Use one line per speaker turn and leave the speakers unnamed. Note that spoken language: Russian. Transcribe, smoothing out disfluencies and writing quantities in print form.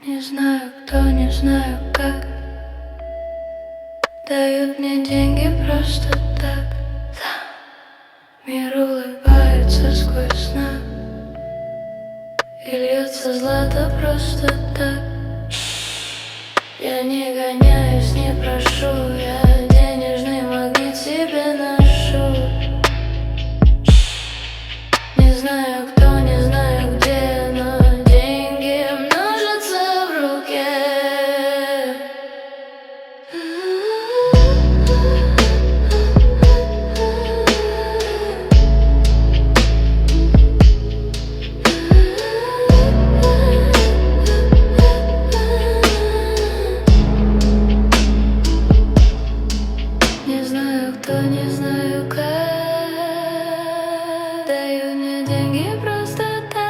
Не знаю кто, не знаю как, дают мне деньги просто так. Мир улыбается сквозь сна, и льется злато просто так. Я не гоняюсь, не прошу, я денежный магнит себе ношу. Не знаю кто, не знаю где, но деньги множатся в руке. Не знаю кто, не знаю как, дают мне деньги просто так.